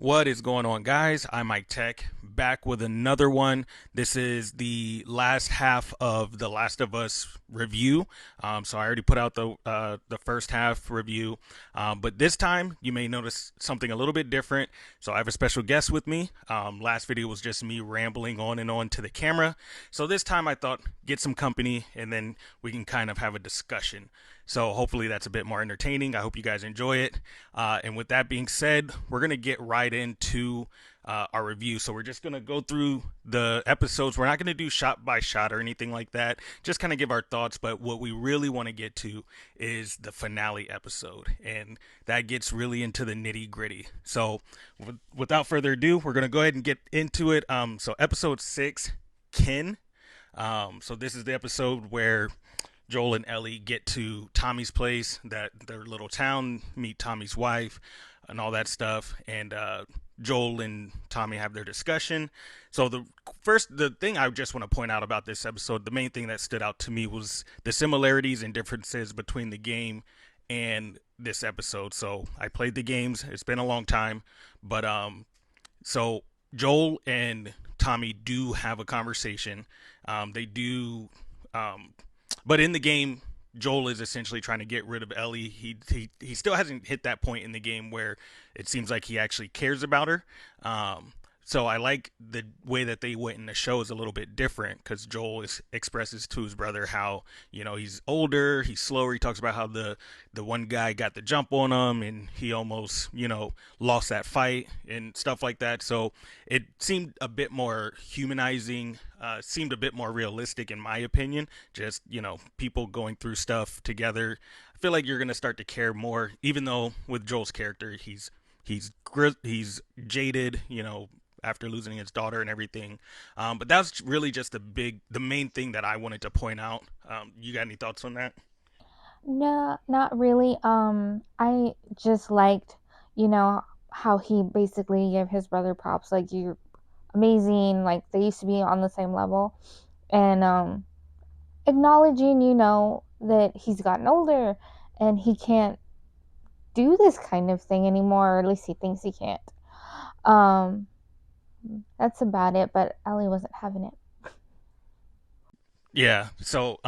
What is going on, guys? I'm Mike Tech, back with another one. This is the last half of the Last of Us review. So I already put out the first half review, but this time you may notice something a little bit different. So I have a special guest with me. Last video was just me rambling on and on to the camera. So this time I thought get some company and then we can kind of have a discussion. So hopefully that's a bit more entertaining. I hope you guys enjoy it. And with that being said, we're gonna get right into our review. So we're just gonna go through the episodes. We're not gonna do shot by shot or anything like that. Just kind of give our thoughts. But what we really want to get to is the finale episode, and that gets really into the nitty gritty. So without further ado, we're gonna go ahead and get into it. So episode 6, Kin. So this is the episode where Joel and Ellie get to Tommy's place, that their little town, meet Tommy's wife, and all that stuff. And Joel and Tommy have their discussion. So the thing I just want to point out about this episode, the main thing that stood out to me was the similarities and differences between the game and this episode. So I played the games. It's been a long time, but so Joel and Tommy do have a conversation. They do um, but in the game, Joel is essentially trying to get rid of Ellie. He still hasn't hit that point in the game where it seems like he actually cares about her. So I like the way that they went in the show is a little bit different because expresses to his brother how he's older, he's slower. He talks about how the one guy got the jump on him and he almost lost that fight and stuff like that. So it seemed a bit more humanizing, seemed a bit more realistic in my opinion. Just people going through stuff together. I feel like you're gonna start to care more, even though with Joel's character, he's jaded, after losing his daughter and everything. But that's really just the main thing that I wanted to point out. You got any thoughts on that? No, not really. I just liked, you know, how he basically gave his brother props. Like, you're amazing. Like, they used to be on the same level. And acknowledging, that he's gotten older and he can't do this kind of thing anymore, or at least he thinks he can't. Um, that's about it, but Ellie wasn't having it. Yeah. So,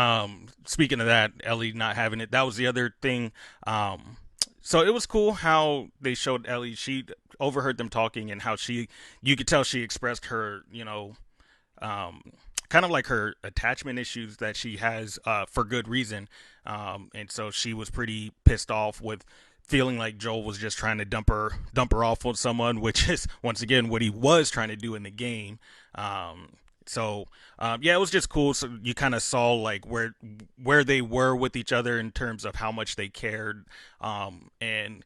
speaking of that, Ellie not having it, that was the other thing. So it was cool how they showed Ellie. She overheard them talking and how you could tell she expressed her, um, kind of like her attachment issues that she has for good reason. And so she was pretty pissed off with feeling like Joel was just trying to dump her off on someone, which is once again what he was trying to do in the game. Um, yeah, it was just cool. So you kind of saw like where they were with each other in terms of how much they cared, and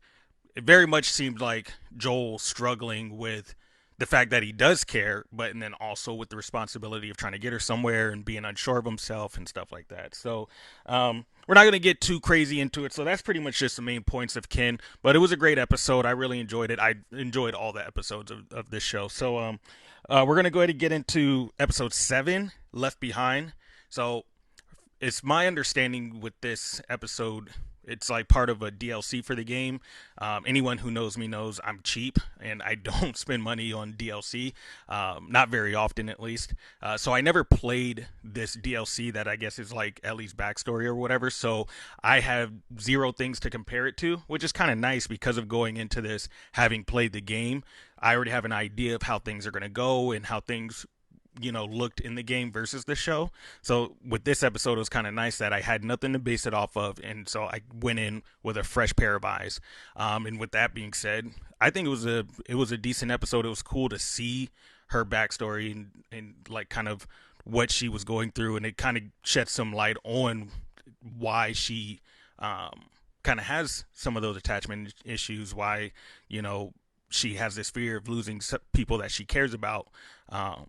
it very much seemed like Joel struggling with the fact that he does care, but and then also with the responsibility of trying to get her somewhere and being unsure of himself and stuff like that. So we're not going to get too crazy into it. So that's pretty much just the main points of Kin. But it was a great episode. I really enjoyed it. I enjoyed all the episodes of this show. So we're going to go ahead and get into episode 7, Left Behind. So it's my understanding with this episode, it's like part of a DLC for the game. Anyone who knows me knows I'm cheap and I don't spend money on DLC, not very often at least. So I never played this DLC that I guess is like Ellie's backstory or whatever. So I have zero things to compare it to, which is kind of nice because of going into this having played the game. I already have an idea of how things are going to go and how things looked in the game versus the show. So with this episode, it was kind of nice that I had nothing to base it off of, and so I went in with a fresh pair of eyes. And with that being said, I think it was a decent episode. It was cool to see her backstory and like kind of what she was going through, and it kind of shed some light on why she kind of has some of those attachment issues. Why you know she has this fear of losing people that she cares about. Um,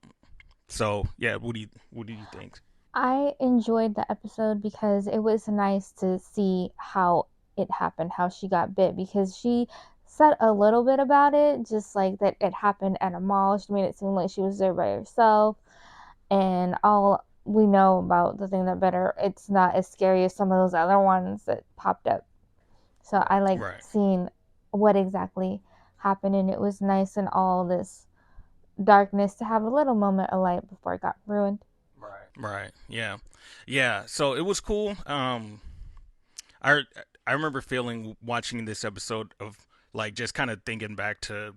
so yeah, what do you think? I enjoyed the episode because it was nice to see how it happened, how she got bit, because she said a little bit about it, just like that it happened at a mall. She made it seem like she was there by herself, and all we know about the thing that better, it's not as scary as some of those other ones that popped up. So I liked Right. seeing what exactly. happened, and it was nice in all this darkness to have a little moment of light before it got ruined. Right. Yeah. Yeah. So it was cool. I I remember feeling watching this episode of like just kind of thinking back to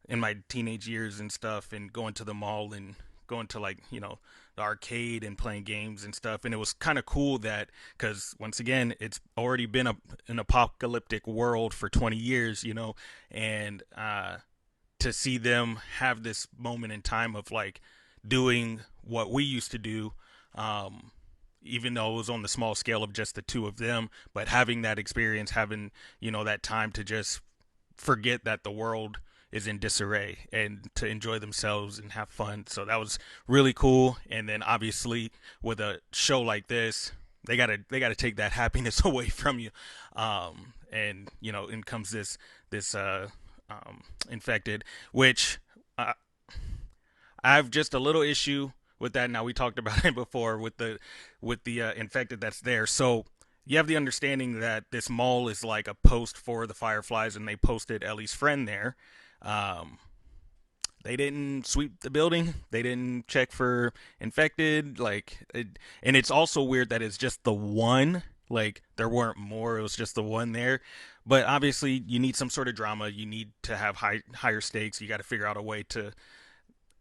in my teenage years and stuff, and going to the mall and going to like the arcade and playing games and stuff. And it was kind of cool that because once again it's already been an apocalyptic world for 20 years, and to see them have this moment in time of like doing what we used to do, um, even though it was on the small scale of just the two of them, but having that experience, having that time to just forget that the world is in disarray and to enjoy themselves and have fun. So that was really cool. And then obviously with a show like this, they gotta take that happiness away from you. And in comes this infected, which uh, I have just a little issue with that. Now we talked about it before with the infected that's there. So you have the understanding that this mall is like a post for the Fireflies, and they posted Ellie's friend there. Um, they didn't sweep the building. They didn't check for infected. And it's also weird that it's just the one. Like there weren't more. It was just the one there. But obviously, you need some sort of drama. You need to have higher stakes. You got to figure out a way to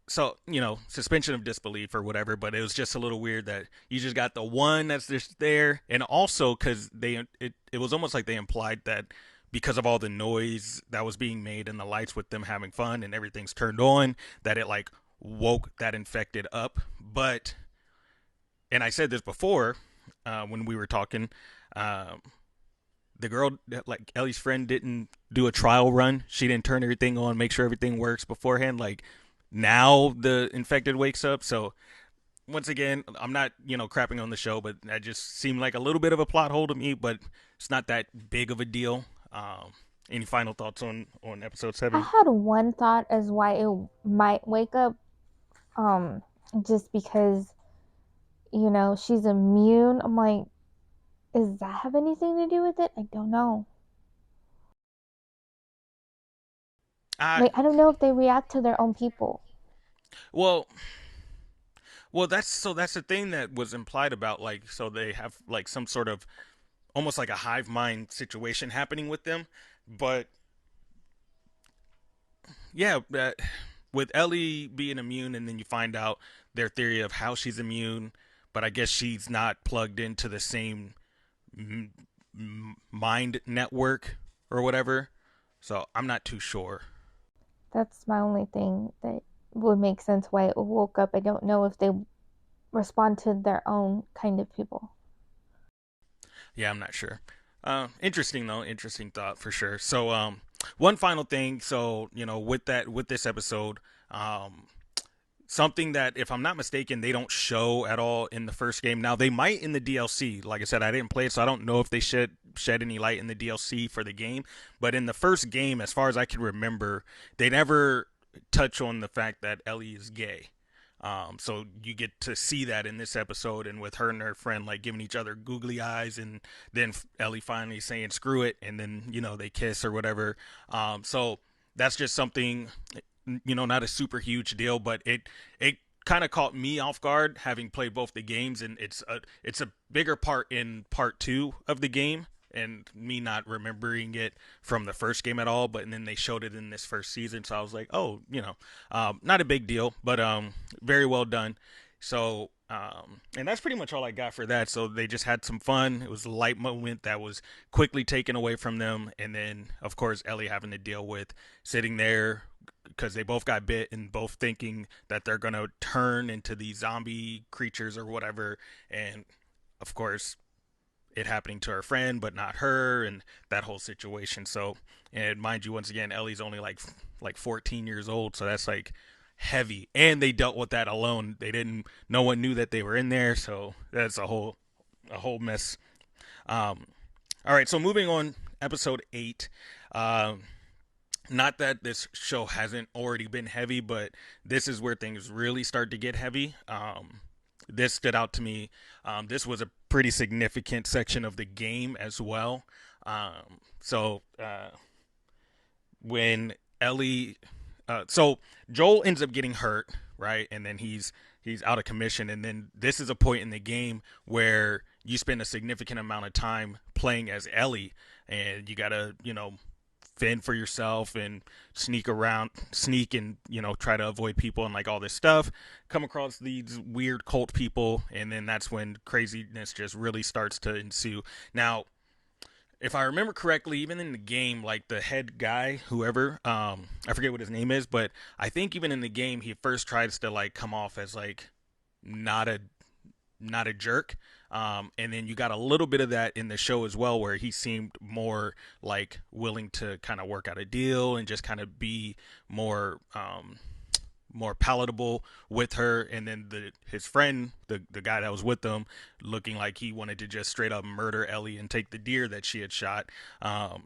suspension of disbelief or whatever. But it was just a little weird that you just got the one that's just there. And also because it was almost like they implied that because of all the noise that was being made and the lights with them having fun and everything's turned on, that it like woke that infected up. But and I said this before, when we were talking, um, the girl, like Ellie's friend, didn't do a trial run. She didn't turn everything on, make sure everything works beforehand. Like now the infected wakes up. So once again, I'm not crapping on the show, but that just seemed like a little bit of a plot hole to me. But it's not that big of a deal. Any final thoughts on episode I 7? had one thought as why it might wake up, um, just because she's immune. I'm like, does that have anything to do with it? I don't know. I Like, I don't know if they react to their own people. well, well, that's the thing that was implied about like so they have like some sort of almost like a hive mind situation happening with them, but yeah, with Ellie being immune, and then you find out their theory of how she's immune, but I guess she's not plugged into the same mind network or whatever. So I'm not too sure. That's my only thing that would make sense why it woke up. I don't know if they respond to their own kind of people. Yeah, I'm not sure. Interesting though, interesting thought for sure. So, one final thing. So, with this episode, um, something that, if I'm not mistaken, they don't show at all in the first game. Now they might in the DLC. Like I said, I didn't play it, so I don't know if they shed any light in the DLC for the game. But in the first game, as far as I can remember, they never touch on the fact that Ellie is gay. So you get to see that in this episode, and with her and her friend like giving each other googly eyes, and then Ellie finally saying "screw it," and then they kiss or whatever. So that's just something, not a super huge deal, but it kind of caught me off guard having played both the games, and it's a bigger part in part two of the game, and me not remembering it from the first game at all, but and then they showed it in this first season, so I was like, oh, not a big deal, but very well done. So and that's pretty much all I got for that. So they just had some fun. It was a light moment that was quickly taken away from them, and then of course Ellie having to deal with sitting there because they both got bit and both thinking that they're gonna turn into these zombie creatures or whatever, and of course it happening to her friend but not her, and that whole situation. So, and mind you, once again, Ellie's only like 14 years old, so that's like heavy, and they dealt with that alone. They didn't, no one knew that they were in there, so that's a whole mess. um all right, so moving on, episode 8. um Not that this show hasn't already been heavy, but this is where things really start to get heavy. This stood out to me. This was a pretty significant section of the game as well. So when Ellie, so Joel ends up getting hurt, right, and then he's out of commission, and then this is a point in the game where you spend a significant amount of time playing as Ellie, and you gotta fend for yourself and sneak and try to avoid people and like all this stuff. Come across these weird cult people, and then that's when craziness just really starts to ensue. Now, if I remember correctly, even in the game, like the head guy, whoever, I forget what his name is, but I think even in the game, he first tries to like come off as like not a not a jerk. And then you got a little bit of that in the show as well, where he seemed more like willing to kind of work out a deal and just kind of be more more palatable with her. And then his friend, the guy that was with them, looking like he wanted to just straight up murder Ellie and take the deer that she had shot. But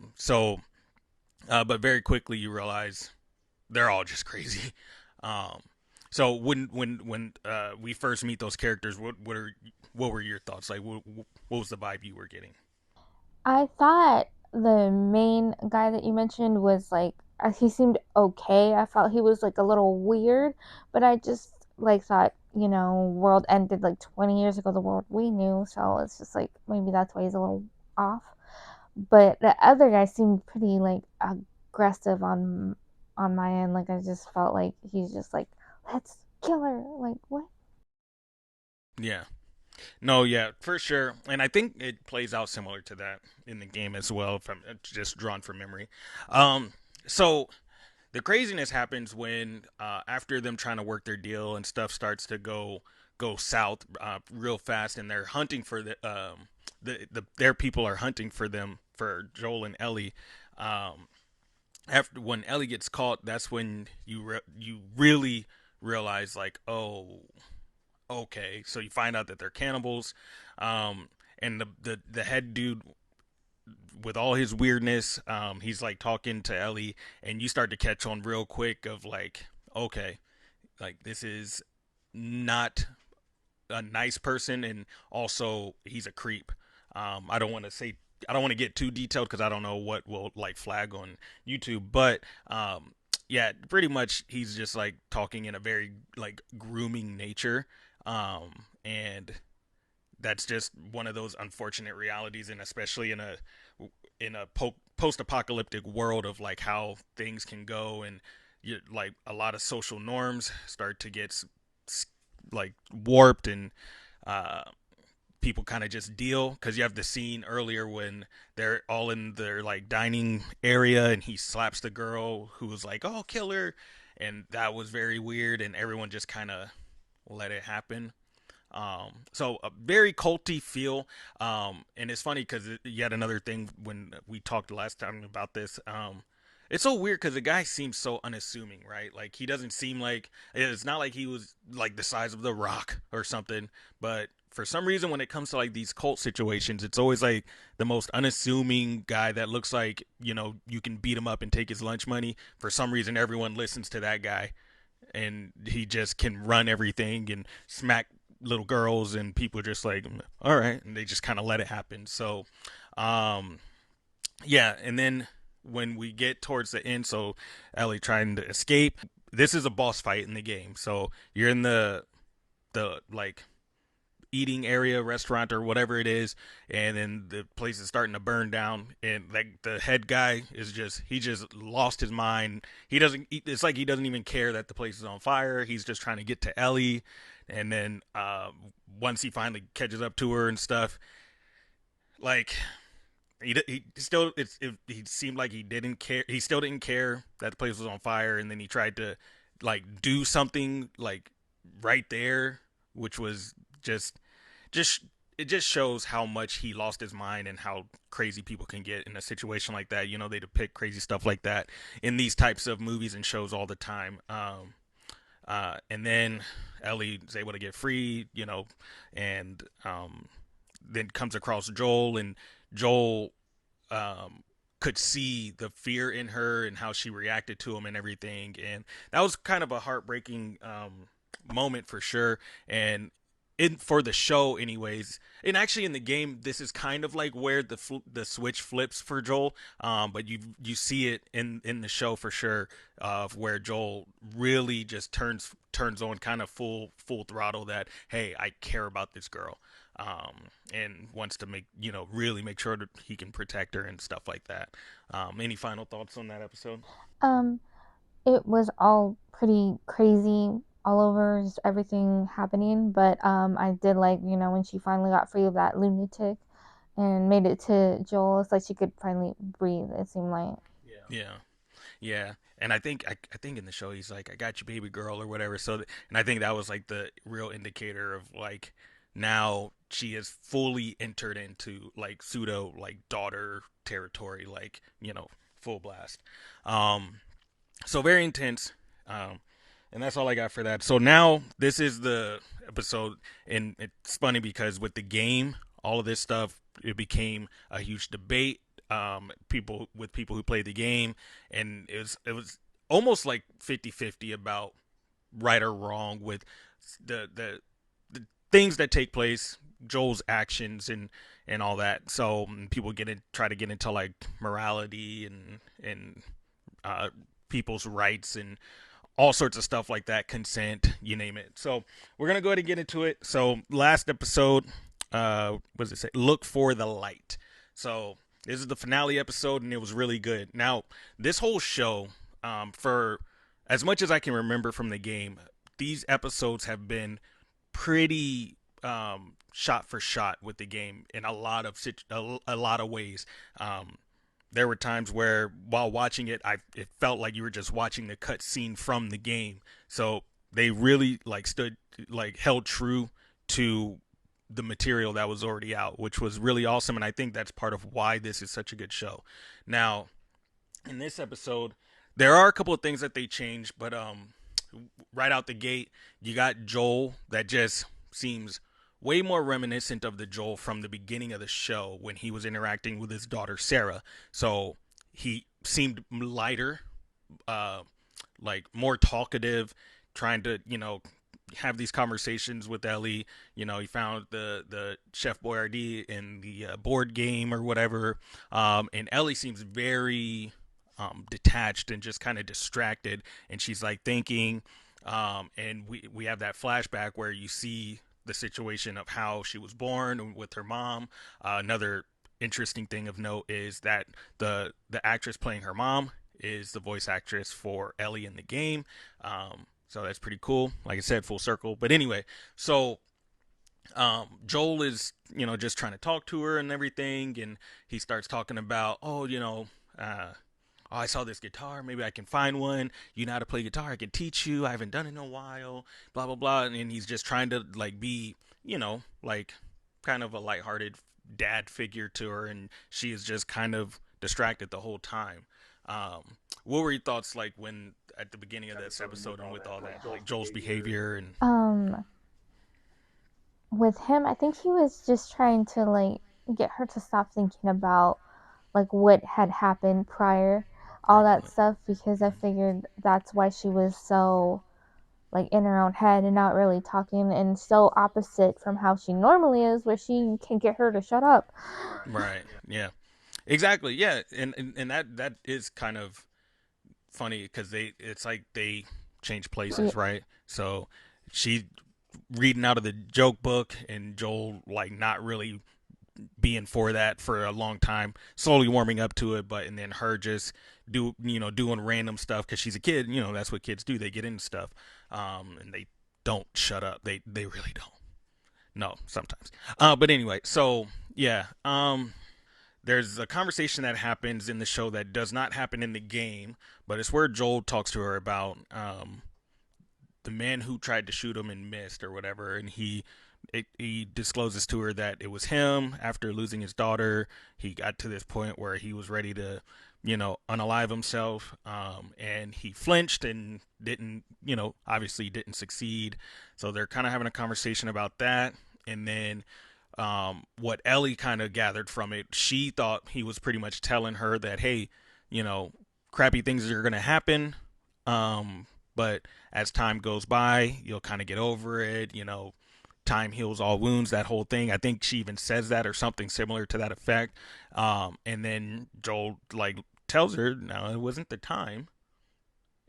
very quickly you realize they're all just crazy. Um, so when we first meet those characters, what were your thoughts? Like, what was the vibe you were getting? I thought the main guy that you mentioned was like he seemed okay. I felt he was like a little weird, but I just like thought, world ended like 20 years ago, the world we knew, so it's just like maybe that's why he's a little off. But the other guy seemed pretty like aggressive on my end. Like I just felt like he's just like, let's kill her. Like what? Yeah. No, yeah, for sure. And I think it plays out similar to that in the game as well, if I'm just drawn from memory. Um, so the craziness happens when after them trying to work their deal and stuff starts to go south real fast, and they're hunting for their people are hunting for them for Joel and Ellie. Um, After when Ellie gets caught, that's when you really realize like, oh, okay. So you find out that they're cannibals, and the head dude with all his weirdness, he's like talking to Ellie, and you start to catch on real quick of like, okay, like this is not a nice person, and also he's a creep. I don't want to say I don't want to get too detailed because I don't know what will like flag on YouTube, but yeah, pretty much he's just like talking in a very like grooming nature, and that's just one of those unfortunate realities, and especially in a post-apocalyptic world of like how things can go, and like a lot of social norms start to get like warped, and uh, people kind of just deal because you have the scene earlier when they're all in their like dining area and he slaps the girl who was like, oh, kill her, and that was very weird, and everyone just kind of let it happen. So a very culty feel. And it's funny because yet another thing when we talked last time about this, it's so weird because the guy seems so unassuming, right? Like he doesn't seem like it's not like he was like the size of the Rock or something, but for some reason when it comes to like these cult situations, it's always like the most unassuming guy that looks like you can beat him up and take his lunch money. For some reason, everyone listens to that guy, and he just can run everything and smack little girls, and people are just like, all right, and they just kind of let it happen. So um yeah, and then when we get towards the end, so Ellie trying to escape, this is a boss fight in the game, so you're in the like eating area, restaurant, or whatever it is, and then the place is starting to burn down, and like the head guy is he just lost his mind. He doesn't. It's like he doesn't even care that the place is on fire. He's just trying to get to Ellie, and then once he finally catches up to her and stuff, like he still he seemed like he didn't care. He still didn't care that the place was on fire, and then he tried to like do something like right there, which was just it just shows how much he lost his mind and how crazy people can get in a situation like that. They depict crazy stuff like that in these types of movies and shows all the time. And then Ellie is able to get free, and then comes across Joel, and Joel could see the fear in her and how she reacted to him and everything, and that was kind of a heartbreaking moment for sure. And in for the show anyways, and actually in the game this is kind of like where the switch flips for Joel, but you see it in the show for sure, of where Joel really just turns on kind of full throttle that, hey, I care about this girl, and wants to make, really make sure that he can protect her and stuff like that. Any final thoughts on that episode? Um, it was all pretty crazy all over, just everything happening. But I did like, when she finally got free of that lunatic and made it to Joel. It's like she could finally breathe. It seemed like. Yeah. Yeah, and I think in the show he's like, "I got you, baby girl," or whatever. And I think that was like the real indicator of like now she has fully entered into like pseudo like daughter territory, like full blast. Um, so very intense. Um, and that's all I got for that. So now this is the episode, and it's funny because with the game, all of this stuff, it became a huge debate. People who played the game, and it was almost like 50-50 about right or wrong with the things that take place, Joel's actions and all that. So people try to get into like morality and uh, people's rights and all sorts of stuff like that, consent, you name it. So we're gonna go ahead and get into it. So last episode, what does it say? Look for the light. So this is the finale episode, and it was really good. Now this whole show, for as much as I can remember from the game, these episodes have been pretty shot for shot with the game in a lot of ways. There were times where while watching it, it felt like you were just watching the cut scene from the game. So they really held true to the material that was already out, which was really awesome. And I think that's part of why this is such a good show. Now, in this episode, there are a couple of things that they changed, but right out the gate, you got Joel that just seems way more reminiscent of the Joel from the beginning of the show when he was interacting with his daughter Sarah. So he seemed lighter, uh, like more talkative, trying to have these conversations with Ellie. He found the Chef Boyardee in the board game or whatever, and Ellie seems very detached and just kind of distracted, and she's like thinking, and we have that flashback where you see the situation of how she was born with her mom. Another interesting thing of note is that the actress playing her mom is the voice actress for Ellie in the game. So that's pretty cool. Like I said, full circle. But anyway, so Joel is just trying to talk to her and everything, and he starts talking about, oh, I saw this guitar. Maybe I can find one. You know how to play guitar? I can teach you. I haven't done it in a while. Blah blah blah. And he's just trying to like be, like kind of a lighthearted dad figure to her, and she is just kind of distracted the whole time. What were your thoughts like when at the beginning of this episode and with all that, like Joel's behavior and Um, with him, I think he was just trying to like get her to stop thinking about like what had happened prior, all that probably? stuff, because I figured that's why she was so like in her own head and not really talking, and so opposite from how she normally is, where she can get her to shut up. Right. Yeah. Exactly. Yeah. And that is kind of funny because it's like they change Yeah, places, right? So she reading out of the joke book and Joel like not really being for that for a long time, slowly warming up to it, but and then her just doing random stuff because she's a kid. That's what kids do. They get into stuff, and they don't shut up. They really don't. No, sometimes. But anyway, so yeah. There's a conversation that happens in the show that does not happen in the game, but it's where Joel talks to her about the man who tried to shoot him and missed or whatever, and he discloses to her that it was him after losing his daughter. He got to this point where he was ready to, unalive himself, and he flinched and didn't, obviously didn't succeed. So they're kind of having a conversation about that, and then what Ellie kind of gathered from it, she thought he was pretty much telling her that, hey, you know, crappy things are going to happen. But as time goes by, you'll kind of get over it. time heals all wounds, that whole thing. I think she even says that or something similar to that effect. And then Joel like tells her, no, it wasn't the time.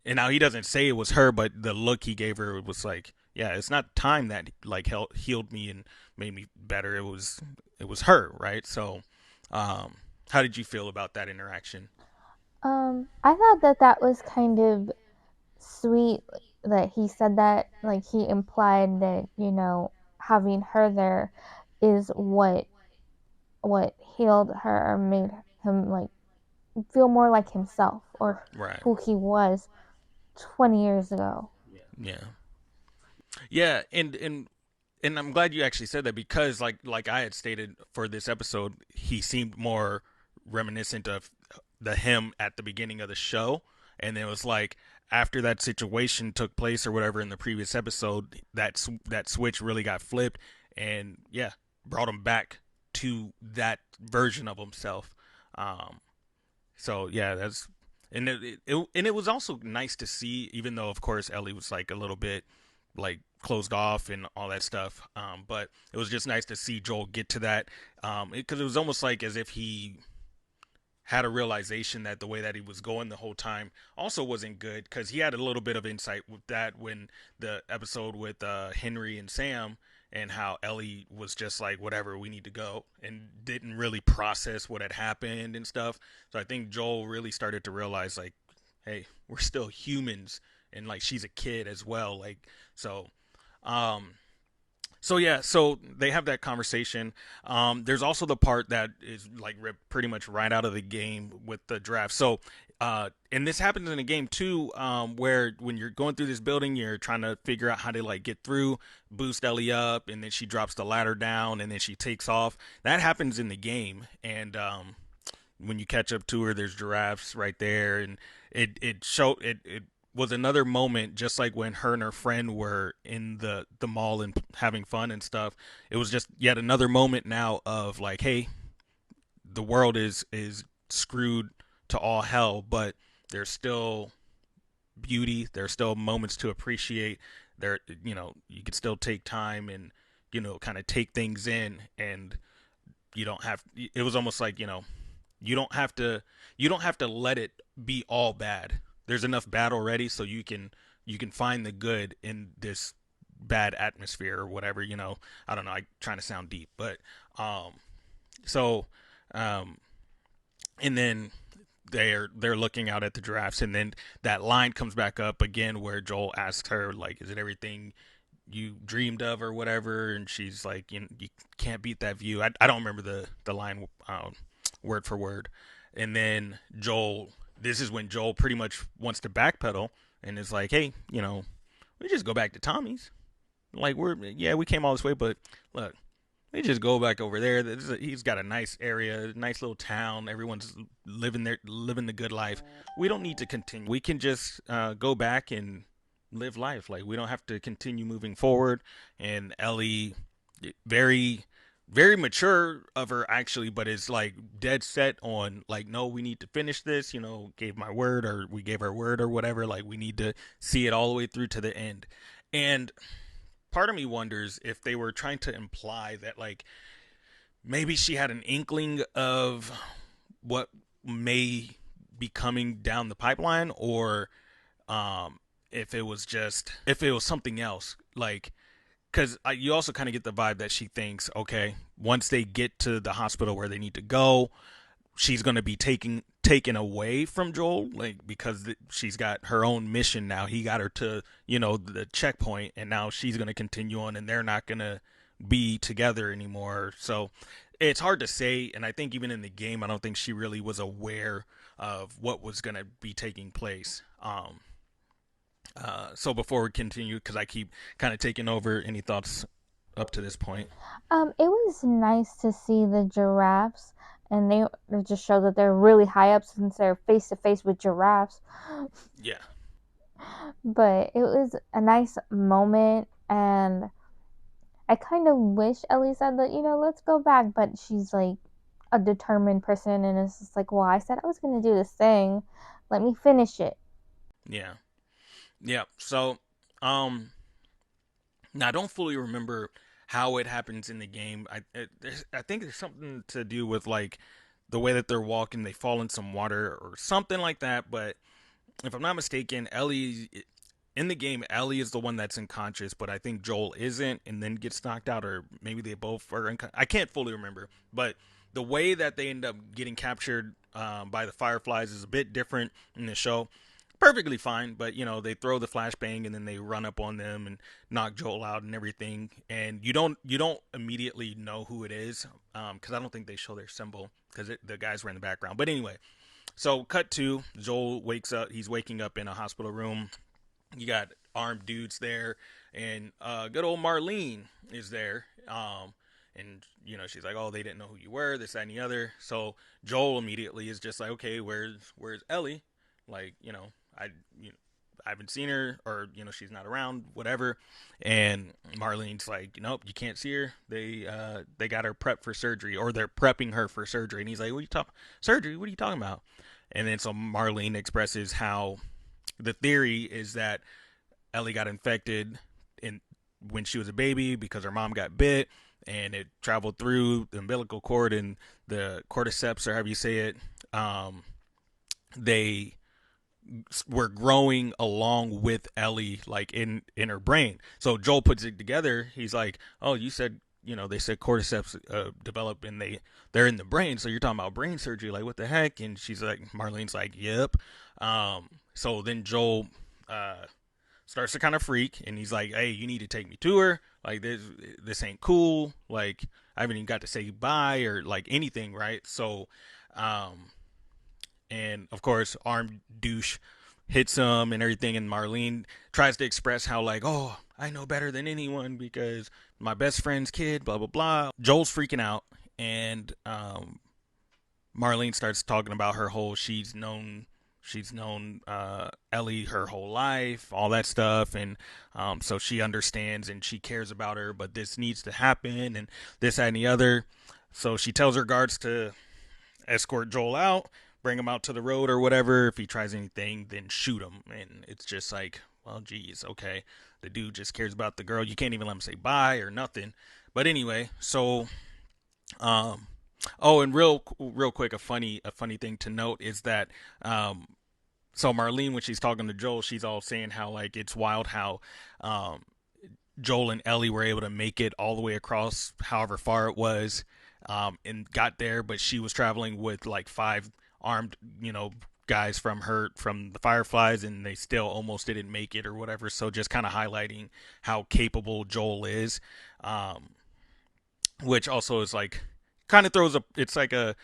And now he doesn't say it was her, but the look he gave her was like, yeah, it's not time that like healed me and made me better. It was her, right? So, how did you feel about that interaction? I thought that that was kind of sweet that he said that. Like he implied that having her there is what healed her or made him like feel more like himself or Right. who he was 20 years ago. Yeah. Yeah, and I'm glad you actually said that because like I had stated for this episode, he seemed more reminiscent of the him at the beginning of the show, and it was like after that situation took place or whatever in the previous episode, that switch really got flipped, and yeah, brought him back to that version of himself. Um, so yeah, that's and it was also nice to see, even though of course Ellie was like a little bit like closed off and all that stuff. But it was just nice to see Joel get to that because it was almost like as if he had a realization that the way that he was going the whole time also wasn't good because he had a little bit of insight with that when the episode with Henry and Sam and how Ellie was just like whatever we need to go and didn't really process what had happened and stuff. So I think Joel really started to realize like, hey, we're still humans and like she's a kid as well. Like so um so yeah, so they have that conversation. There's also the part that is like ripped pretty much right out of the game with the draft. So, and this happens in a game too, where when you're going through this building, you're trying to figure out how to like get through, boost Ellie up, and then she drops the ladder down, and then she takes off. That happens in the game, and when you catch up to her, there's giraffes right there, and it was another moment, just like when her and her friend were in the mall and having fun and stuff. It was just yet another moment now of like, hey, the world is screwed to all hell, but there's still beauty. There's still moments to appreciate. There, you could still take time and kind of take things in, and you don't have. It was almost like you don't have to you don't have to let it be all bad. There's enough bad already, so you can find the good in this bad atmosphere or whatever. I don't know. I'm trying to sound deep, but um, so um, and then they're looking out at the giraffes, and then that line comes back up again where Joel asks her like, "Is it everything you dreamed of or whatever?" And she's like, "You can't beat that view." I don't remember the line word for word. And then this is when Joel pretty much wants to backpedal and is like, "Hey, we just go back to Tommy's. Like we came all this way, but look, we just go back over there. He's got a nice area, nice little town. Everyone's living the good life. We don't need to continue. We can just go back and live life. Like we don't have to continue moving forward." And Ellie, very very mature of her actually, but is like dead set on like, no, we need to finish this. Gave my word, or we gave our word, or whatever. Like we need to see it all the way through to the end. And part of me wonders if they were trying to imply that like maybe she had an inkling of what may be coming down the pipeline, or if it was something else, like because you also kind of get the vibe that she thinks, okay, once they get to the hospital where they need to go, she's going to be taken away from Joel, like because she's got her own mission now. He got her to the checkpoint, and now she's going to continue on, and they're not going to be together anymore. So it's hard to say, and I think even in the game, I don't think she really was aware of what was going to be taking place. So before we continue, because I keep kind of taking over, any thoughts up to this point? It was nice to see the giraffes, and they just show that they're really high up since they're face to face with giraffes. Yeah, But it was a nice moment, and I kind of wish Ellie said that, let's go back, but she's like a determined person, and it's just like, well, I said I was going to do this thing. Let me finish it. yeah, yeah. So, now I don't fully remember how it happens in the game. I think there's something to do with like the way that they're walking. They fall in some water or something like that. But if I'm not mistaken, Ellie in the game, Ellie is the one that's unconscious, but I think Joel isn't, and then gets knocked out, or maybe they both are. I can't fully remember, but the way that they end up getting captured by the Fireflies is a bit different in the show. Perfectly fine, but they throw the flashbang and then they run up on them and knock Joel out and everything, and you don't immediately know who it is because I don't think they show their symbol because the guys were in the background. But anyway, so cut to Joel wakes up. He's waking up in a hospital room. You got armed dudes there, and good old Marlene is there. And she's like, "Oh, they didn't know who you were, this, that, and the other." So Joel immediately is just like, "Okay, where's Ellie? Like, I you know, I haven't seen her, or she's not around, whatever." And Marlene's like, "Nope, you can't see her. They got her prepped for surgery, or they're prepping her for surgery." And he's like, "What are you talking surgery? What are you talking about?" And then so Marlene expresses how the theory is that Ellie got infected in when she was a baby because her mom got bit, and it traveled through the umbilical cord and the cordyceps, or however you say it. They were growing along with Ellie, like in her brain. So Joel puts it together. He's like, "Oh, you said they said cordyceps develop and they're in the brain. So you're talking about brain surgery? Like what the heck?" And she's like, Marlene's like, "Yep." So then Joel starts to kind of freak, and he's like, "Hey, you need to take me to her. Like this ain't cool. Like I haven't even got to say bye or like anything, right?" So, and of course, armed douche hits him and everything, and Marlene tries to express how like, "Oh, I know better than anyone because my best friend's kid." Blah blah blah. Joel's freaking out, and Marlene starts talking about her whole she's known Ellie her whole life, all that stuff, and so she understands and she cares about her, but this needs to happen, and this, that, and the other. So she tells her guards to escort Joel out, bring him out to the road or whatever. If he tries anything, then shoot him. And it's just like, well, geez, okay. The dude just cares about the girl. You can't even let him say bye or nothing. But anyway, so um, oh, and real quick, a funny thing to note is that so Marlene, when she's talking to Joel, she's all saying how like it's wild how um, Joel and Ellie were able to make it all the way across, however far it was, and got there. But she was traveling with like five armed, guys from the Fireflies, and they still almost didn't make it or whatever. So just kind of highlighting how capable Joel is, um, which also is like kind of throws a it's like a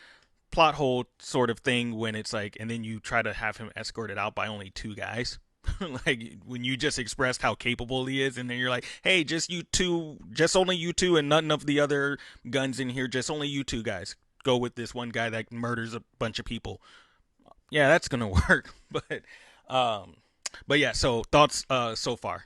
plot hole sort of thing when it's like, and then you try to have him escorted out by only two guys. Like when you just expressed how capable he is, and then you're like, "Hey, just you two, just only you two, and none of the other guns in here. Just only you two guys. Go with this one guy that murders a bunch of people." Yeah, that's gonna work. Um, but yeah. So thoughts so far.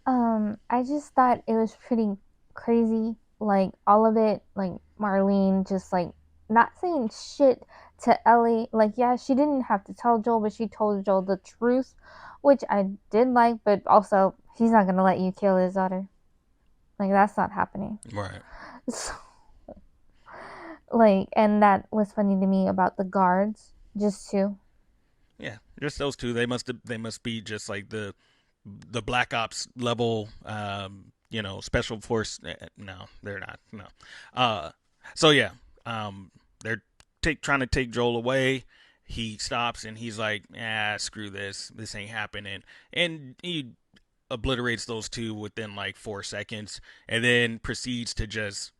I just thought it was pretty crazy. Like all of it, like Marlene just like not saying shit to Ellie. Like, yeah, she didn't have to tell Joel, but she told Joel the truth, which I did like, but also he's not gonna let you kill his daughter. Like that's not happening. Right. So, like, and that was funny to me about the guards, just two. Yeah, just those two. They must be just like the Black Ops level, special force. No, they're not. No. Uh, so yeah, they're trying to take Joel away. He stops and he's like, "Ah, screw this. This ain't happening." And he obliterates those two within like 4 seconds, and then proceeds to just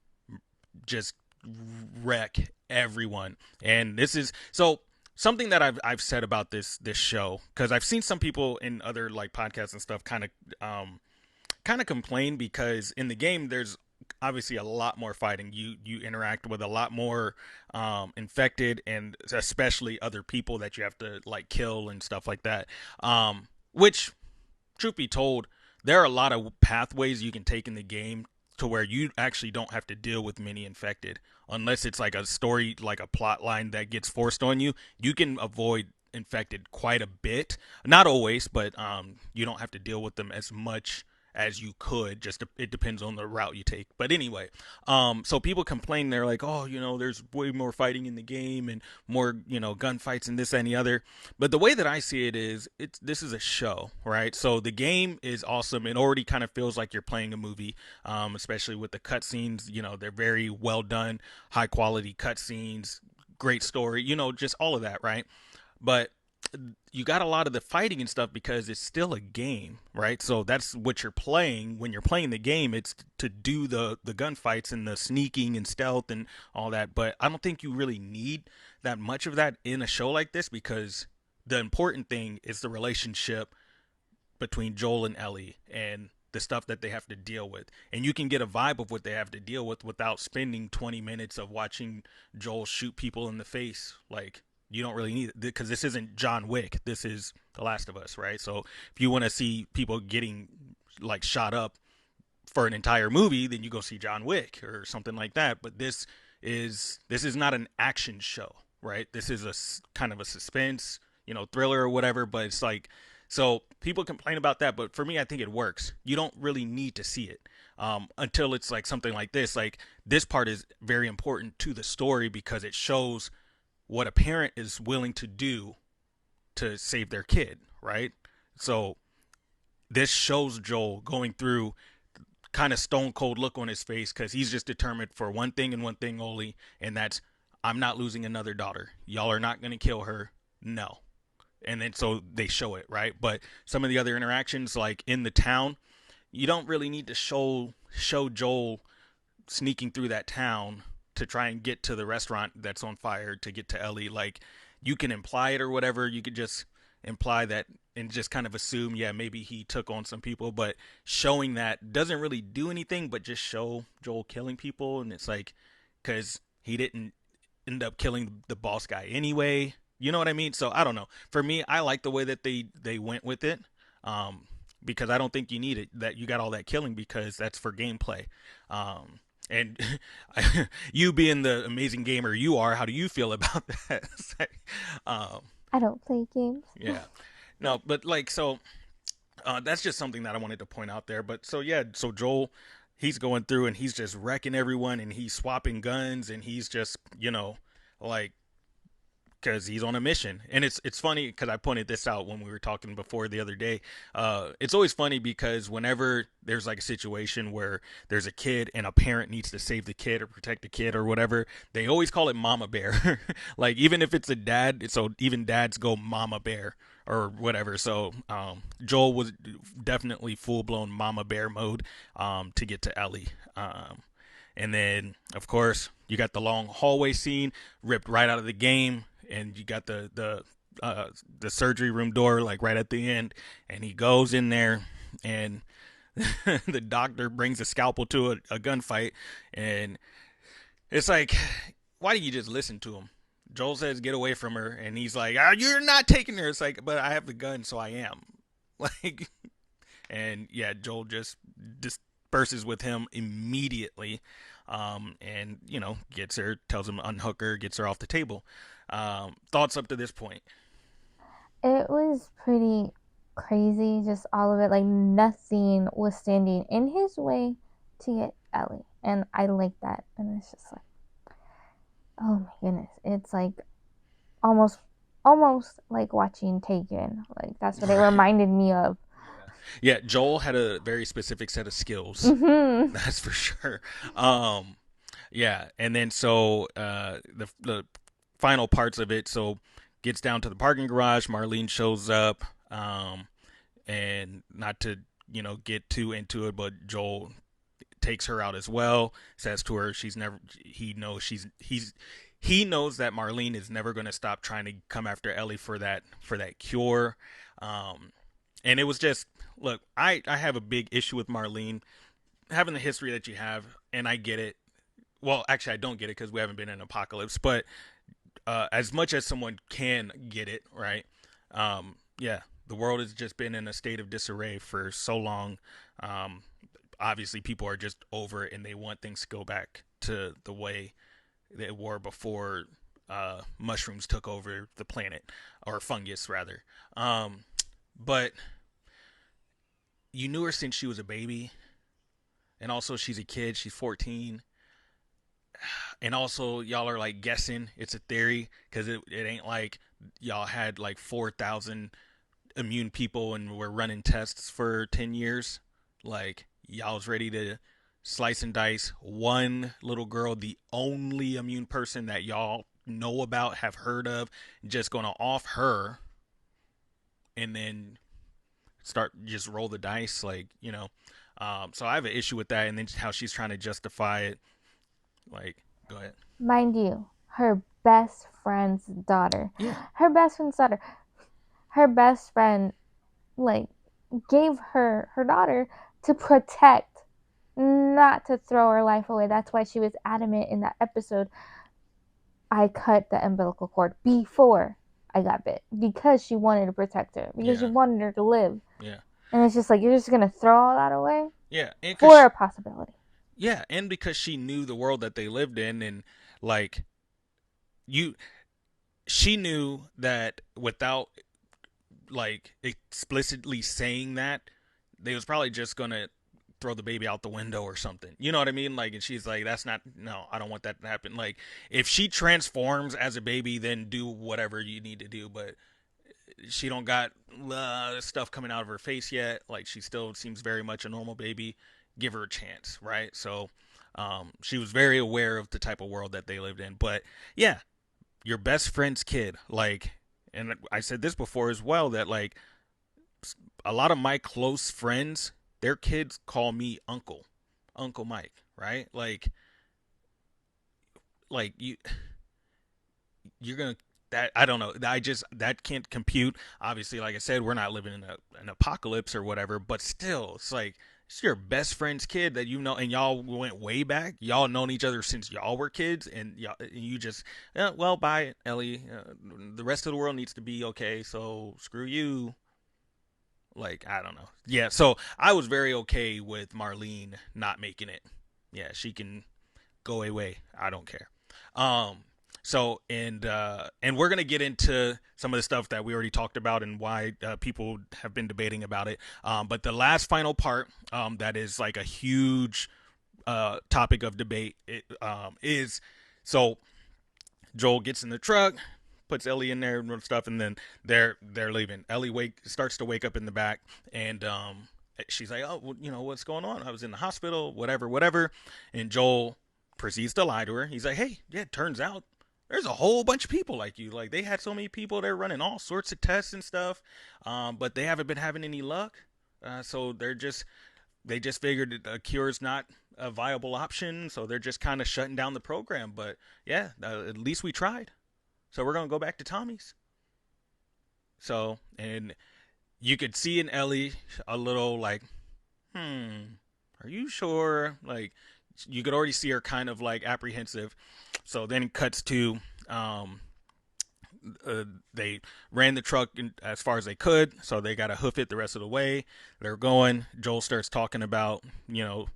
wreck everyone. And this is so something that I've said about this show, because I've seen some people in other like podcasts and stuff kind of complain because in the game there's obviously a lot more fighting. You interact with a lot more infected, and especially other people that you have to like kill and stuff like that. Which, truth be told, there are a lot of pathways you can take in the game to where you actually don't have to deal with many infected unless it's like a story, like a plot line that gets forced on you. You can avoid infected quite a bit, not always, but you don't have to deal with them as much as you could. Just it depends on the route you take. But anyway, so people complain, they're like, oh, there's way more fighting in the game and more, gunfights and this and the other. But the way that I see it is, this is a show, right? So the game is awesome. It already kind of feels like you're playing a movie, especially with the cutscenes. They're very well done, high quality cutscenes, great story, just all of that, right? But you got a lot of the fighting and stuff because it's still a game, right? So that's what you're playing. When you're playing the game, it's to do the gunfights and the sneaking and stealth and all that. But I don't think you really need that much of that in a show like this, because the important thing is the relationship between Joel and Ellie and the stuff that they have to deal with. And you can get a vibe of what they have to deal with without spending 20 minutes of watching Joel shoot people in the face. Like, you don't really need it, because this isn't John Wick. This is The Last of Us, right? So if you want to see people getting like shot up for an entire movie, then you go see John Wick or something like that. But this is not an action show, right? This is a kind of a suspense, thriller or whatever. But it's like, so people complain about that, but for me, I think it works. You don't really need to see it until it's like something like this. Like, this part is very important to the story because it shows what a parent is willing to do to save their kid, right? So this shows Joel going through kind of stone cold look on his face because he's just determined for one thing and one thing only, and that's, I'm not losing another daughter. Y'all are not going to kill her. No. And then so they show it, right? But some of the other interactions, like in the town, you don't really need to show Joel sneaking through that town to try and get to the restaurant that's on fire to get to Ellie. Like, you can imply it or whatever. You could just imply that and just kind of assume, yeah, maybe he took on some people, but showing that doesn't really do anything but just show Joel killing people. And it's like, because he didn't end up killing the boss guy anyway. You know what I mean? So I don't know. For me, I like the way that they went with it. Because I don't think you need it, that you got all that killing, because that's for gameplay. And you being the amazing gamer you are, how do you feel about that? um, I don't play games. yeah, no, but like, so that's just something that I wanted to point out there. But so yeah, so Joel, he's going through and he's just wrecking everyone, and he's swapping guns, and he's just, like, because he's on a mission. And it's funny because I pointed this out when we were talking before the other day. It's always funny because whenever there's like a situation where there's a kid and a parent needs to save the kid or protect the kid or whatever, they always call it mama bear. Like, even if it's a dad, so even dads go mama bear or whatever. So Joel was definitely full blown mama bear mode to get to Ellie. And then, of course, you got the long hallway scene ripped right out of the game, and you got the surgery room door like right at the end, and he goes in there, and the doctor brings a scalpel to a gunfight, and it's like, why do you just listen to him? Joel says get away from her, and he's like, you're not taking her. It's like, but I have the gun, so I am. Like, and yeah, Joel just disperses with him immediately, and gets her, tells him to unhook her, gets her off the table. Thoughts up to this point? It was pretty crazy, just all of it. Like, nothing was standing in his way to get Ellie. And I like that. And it's just like, oh my goodness. It's like almost almost like watching Taken. Like, that's what it Right. reminded me of. Yeah. Yeah, Joel had a very specific set of skills. Mhm. That's for sure. Um, yeah, and then so the final parts of it. So gets down to the parking garage. Marlene shows up, and not to get too into it, but Joel takes her out as well. Says to her, she's never. He knows that Marlene is never going to stop trying to come after Ellie for that cure. Um, and it was just, look, I have a big issue with Marlene having the history that you have, and I get it. Well, actually, I don't get it because we haven't been in an apocalypse. But as much as someone can get it, right? Yeah, the world has just been in a state of disarray for so long. Um, Obviously, people are just over it, and they want things to go back to the way they were before mushrooms took over the planet, or fungus rather. But you knew her since she was a baby, and also she's a kid. She's 14, and also y'all are like guessing. It's a theory because it ain't like y'all had like 4,000 immune people and we're running tests for 10 years. Like y'all was ready to slice and dice one little girl, the only immune person that y'all know about, have heard of, just gonna off her and then start just roll the dice, like, so I have an issue with that, and then how she's trying to justify it. Like, go ahead. Mind you, her best friend's daughter. Yeah, Her best friend's daughter. Her best friend, like, gave her daughter to protect, not to throw her life away. That's why she was adamant in that episode. I cut the umbilical cord before I got bit because she wanted to protect her, because she yeah, wanted her to live. yeah, And it's just like, you're just gonna throw all that away yeah, and for because a possibility. yeah, and because she knew the world that they lived in, and like you, she knew that without like explicitly saying that, they was probably just gonna throw the baby out the window or something. You know what I mean? Like, and she's like, "That's not. No, I don't want that to happen." Like, if she transforms as a baby, then do whatever you need to do. But she don't got stuff coming out of her face yet. Like, she still seems very much a normal baby. Give her a chance, right? So, she was very aware of the type of world that they lived in. But yeah, your best friend's kid, like, and I said this before as well, that like a lot of my close friends, their kids call me Uncle Mike, right? Like you're gonna that I don't know. I just that can't compute. Obviously, like I said, we're not living in an apocalypse or whatever, but still, it's like it's your best friend's kid that you know, and y'all went way back. Y'all known each other since y'all were kids, and you just well, bye, Ellie. The rest of the world needs to be okay, so screw you. Like, I don't know. Yeah, so I was very okay with Marlene not making it. Yeah, she can go away. I don't care. Um and we're gonna get into some of the stuff that we already talked about and why people have been debating about it. But the last final part, that is like a huge topic of debate, is so Joel gets in the truck, puts Ellie in there and stuff, and then they're leaving. Ellie starts to wake up in the back, and she's like, "Oh, well, what's going on? I was in the hospital, whatever, whatever." And Joel proceeds to lie to her. He's like, "Hey, yeah, it turns out there's a whole bunch of people like you. Like they had so many people. They're running all sorts of tests and stuff, but they haven't been having any luck. So they just figured a cure's not a viable option, so they're just kind of shutting down the program. But yeah, at least we tried. So we're gonna go back to Tommy's." So, and you could see in Ellie a little like, are you sure? Like, you could already see her kind of like apprehensive. So then it cuts to um, they ran the truck as far as they could, so they got to hoof it the rest of the way. They're going. Joel starts talking about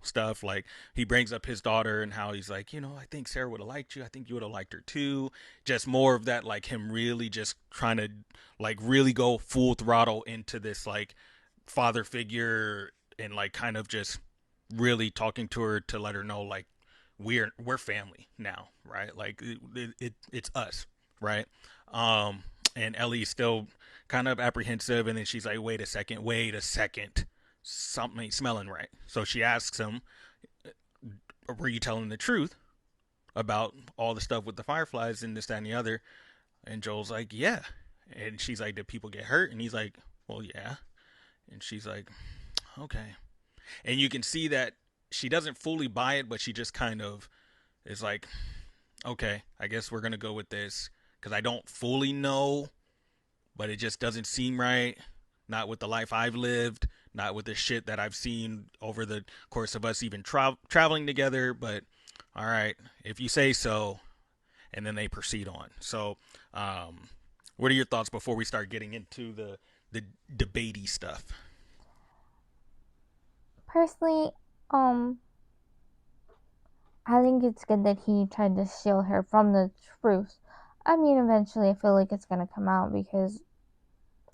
stuff like he brings up his daughter and how he's like, I think Sarah would have liked you. I think you would have liked her too. Just more of that, like him really just trying to like really go full throttle into this like father figure and like kind of just really talking to her to let her know like we're family now, right? Like it's us, right? Um, and Ellie's still kind of apprehensive, and then she's like, wait a second, something ain't smelling right." So she asks him, "Were you telling the truth about all the stuff with the fireflies and this, that, and the other?" And Joel's like, "Yeah." And she's like, "Did people get hurt?" And he's like, "Well, yeah." And she's like, "Okay." And you can see that she doesn't fully buy it, but she just kind of is like, "Okay, I guess we're gonna go with this because I don't fully know, but it just doesn't seem right. Not with the life I've lived, not with the shit that I've seen over the course of us even traveling together. But all right, if you say so." And then they proceed on. So, what are your thoughts before we start getting into the debatey stuff? Personally, um, I think it's good that he tried to shield her from the truth. I mean, eventually, I feel like it's gonna come out because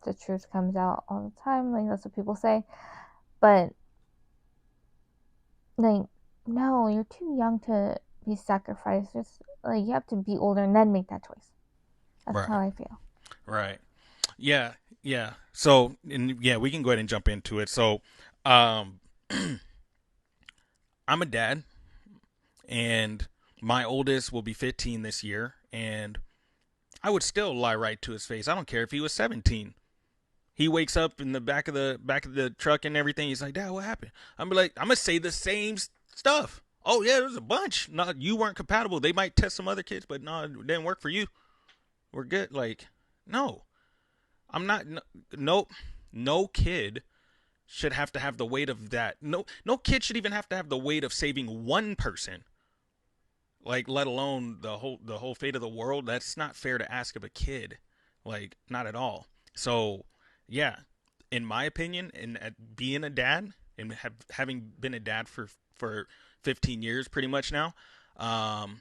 the truth comes out all the time. Like, that's what people say. But like, no, you're too young to be sacrificed. Just like you have to be older and then make that choice. That's how Right. I feel. Right. Yeah. Yeah. So, and yeah, we can go ahead and jump into it. So, um, I'm a dad, and my oldest will be 15 this year, and I would still lie right to his face. I don't care if he was 17. He wakes up in the back of the truck and everything. He's like, "Dad, what happened?" I'm like, "I'm gonna say the same stuff." Oh yeah, there's a bunch. No, you weren't compatible. They might test some other kids, but no, it didn't work for you. We're good. Like, no, I'm not. No, no, no kid should have to have the weight of that. No, no kid should even have to have the weight of saving one person. Like, let alone the whole fate of the world. That's not fair to ask of a kid. Like, not at all. So, yeah, in my opinion, in being a dad and having been a dad for 15 years, pretty much now, um,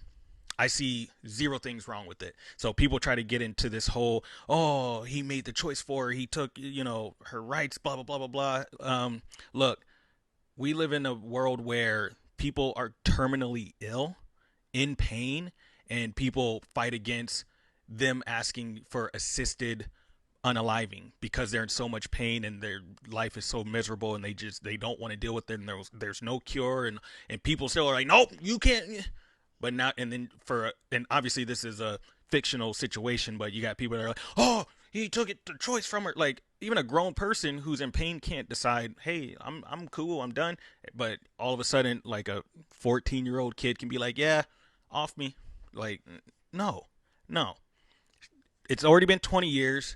I see zero things wrong with it. So people try to get into this whole, oh, he made the choice for her. He took, her rights, blah blah blah blah blah. Look, we live in a world where people are terminally ill, in pain, and people fight against them asking for assisted unaliving because they're in so much pain and their life is so miserable and they don't want to deal with it, and there's no cure, and people still are like, nope, you can't. But not, and then and obviously this is a fictional situation, but you got people that are like, oh, he took the choice from her. Like, even a grown person who's in pain can't decide, hey, I'm cool, I'm done. But all of a sudden, like, a 14-year-old kid can be like, yeah, off me. Like, no, no. It's already been 20 years.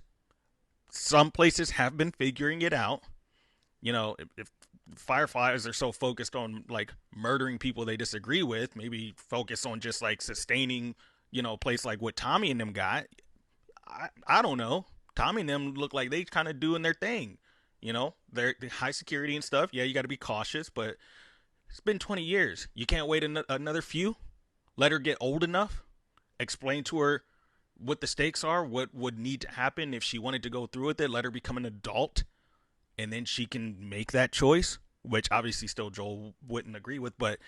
Some places have been figuring it out. If fireflies are so focused on, like, murdering people they disagree with, maybe focus on just, like, sustaining, a place like what Tommy and them got. I don't know. Tommy and them look like they kind of doing their thing. They're high security and stuff. Yeah, you got to be cautious, but it's been 20 years. You can't wait another few. Let her get old enough. Explain to her what the stakes are, what would need to happen if she wanted to go through with it. Let her become an adult, and then she can make that choice, which obviously still Joel wouldn't agree with, but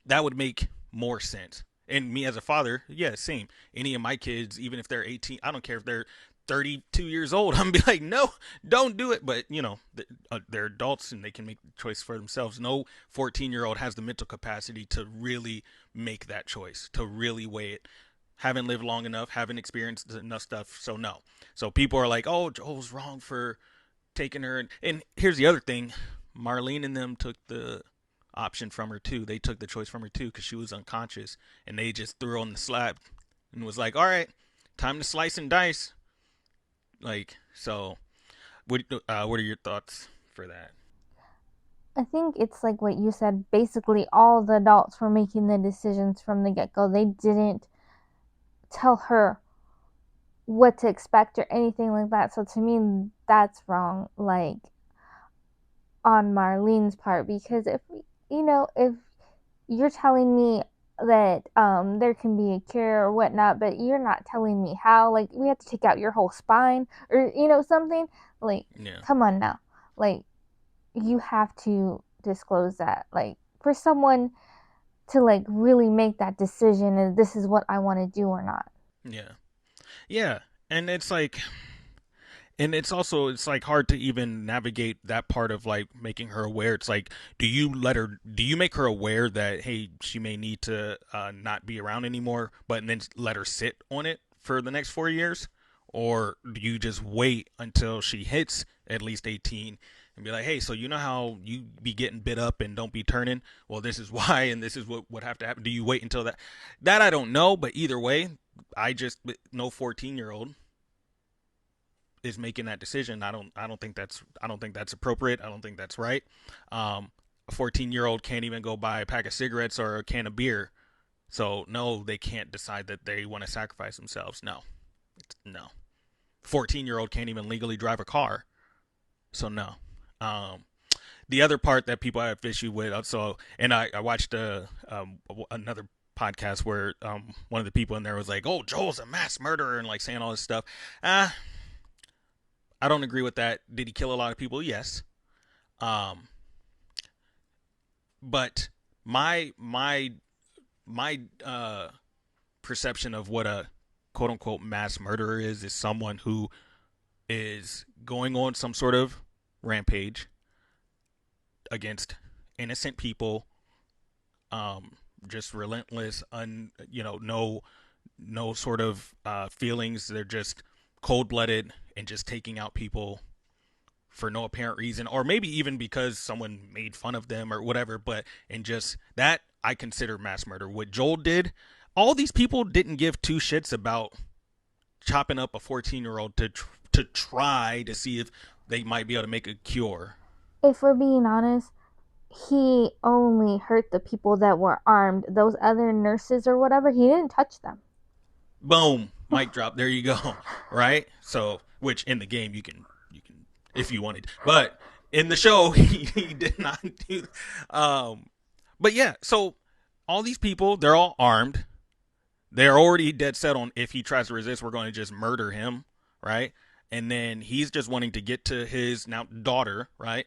that would make more sense. And me as a father, yeah, same. Any of my kids, even if they're 18, I don't care if they're 32 years old, I'm gonna be like, no, don't do it. But they're adults and they can make the choice for themselves. No 14-year-old has the mental capacity to really make that choice, to really weigh it. Haven't lived long enough, haven't experienced enough stuff, so no. So people are like, oh, Joel's wrong for taking her. And here's the other thing: Marlene and them took the option from her too. They took the choice from her too because she was unconscious, and they just threw her on the slab and was like, "All right, time to slice and dice." Like, so, what are your thoughts for that? I think it's like what you said. Basically, all the adults were making the decisions from the get go. They didn't tell her what to expect or anything like that. So to me, that's wrong. Like on Marlene's part, because if you're telling me that there can be a cure or whatnot, but you're not telling me how. Like we have to take out your whole spine or something. Like, Yeah, come on now. Like you have to disclose that. Like for someone to like really make that decision and this is what I want to do or not. yeah, yeah. And it's like hard to even navigate that part of, like, making her aware. It's like, do you make her aware that, hey, she may need to not be around anymore, but then let her sit on it for the next 4 years? Or do you just wait until she hits at least 18 and be like, hey, so you know how you be getting bit up and don't be turning? Well, this is why, and this is what would have to happen. Do you wait until that I don't know, but either way, I just no 14-year-old is making that decision. I don't think that's appropriate. I don't think that's right. A 14-year-old can't even go buy a pack of cigarettes or a can of beer. So no, they can't decide that they want to sacrifice themselves. No, no. 14-year-old can't even legally drive a car. So no. Um, the other part that people have issue with, so, and I watched another podcast where one of the people in there was like, "Oh, Joel's a mass murderer," and, like, saying all this stuff. I don't agree with that. Did he kill a lot of people? Yes. Um, but my my perception of what a quote unquote mass murderer is someone who is going on some sort of rampage against innocent people, just relentless, no sort of feelings. They're just cold blooded and just taking out people for no apparent reason, or maybe even because someone made fun of them or whatever. But and just that I consider mass murder. What Joel did, all these people didn't give two shits about chopping up a 14-year-old to try to see if they might be able to make a cure. If we're being honest, he only hurt the people that were armed. Those other nurses or whatever, he didn't touch them. Boom, mic drop. There you go. Right. So, which in the game you can if you wanted, but in the show he did not do. Um, but yeah. So all these people, they're all armed. They're already dead set on if he tries to resist, we're going to just murder him. Right. And then he's just wanting to get to his now daughter. Right.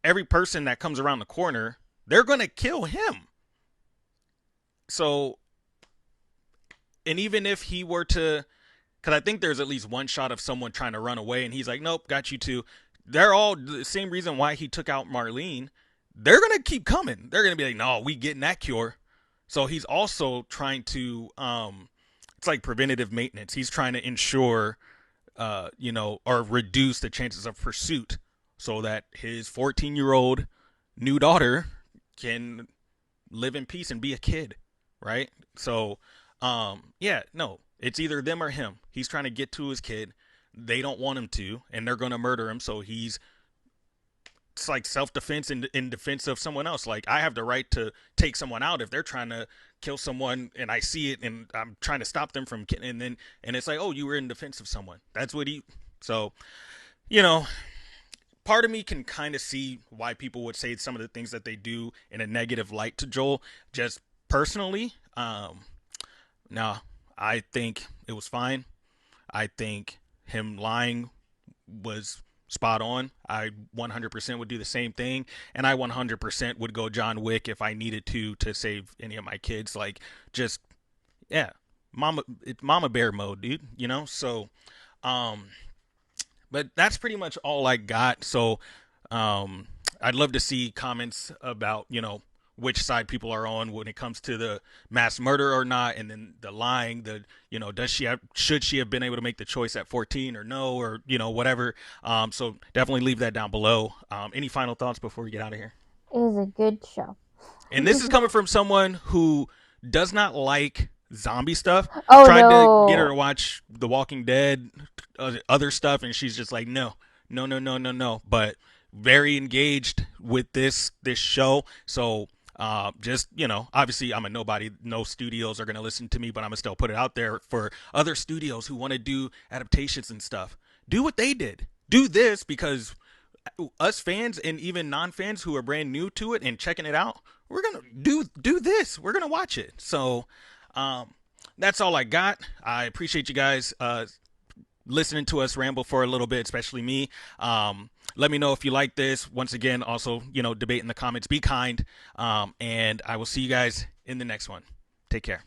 Every person that comes around the corner, they're going to kill him. So, and even if he were to, because I think there's at least one shot of someone trying to run away, and he's like, "Nope, got you too." They're all the same reason why he took out Marlene. They're gonna keep coming. They're gonna be like, "No, we getting that cure." So he's also trying to, it's like preventative maintenance. He's trying to ensure, or reduce the chances of pursuit, so that his 14-year-old new daughter can live in peace and be a kid, right? So, yeah, no, it's either them or him. He's trying to get to his kid. They don't want him to, and they're going to murder him. So it's like self defense in defense of someone else. Like, I have the right to take someone out if they're trying to kill someone and I see it and I'm trying to stop them from, and it's like, oh, you were in defense of someone. That's what so, you know, part of me can kind of see why people would say some of the things that they do in a negative light to Joel. Just personally, no, I think it was fine. I think him lying was spot on. I 100% would do the same thing, and I 100% would go John Wick if I needed to save any of my kids. Like, just yeah, it's mama bear mode, dude. So, um, but that's pretty much all I got. So, I'd love to see comments about which side people are on when it comes to the mass murder or not, and then the lying. Does should she have been able to make the choice at 14 or no, or whatever. So definitely leave that down below. Any final thoughts before we get out of here? It was a good show. And this is coming from someone who does not like zombie stuff. Oh Tried to get her to no. watch The Walking Dead, other stuff, and she's just like, no, no, no, no, no, no. But very engaged with this show. So just obviously I'm a nobody. No studios are gonna listen to me, but I'm gonna still put it out there for other studios who want to do adaptations and stuff. Do what they did. Do this because us fans and even non-fans who are brand new to it and checking it out, we're gonna do this. We're gonna watch it. So um, that's all I got. I appreciate you guys listening to us ramble for a little bit, especially me. Let me know if you like this. Once again, also debate in the comments. Be kind, and I will see you guys in the next one. Take care.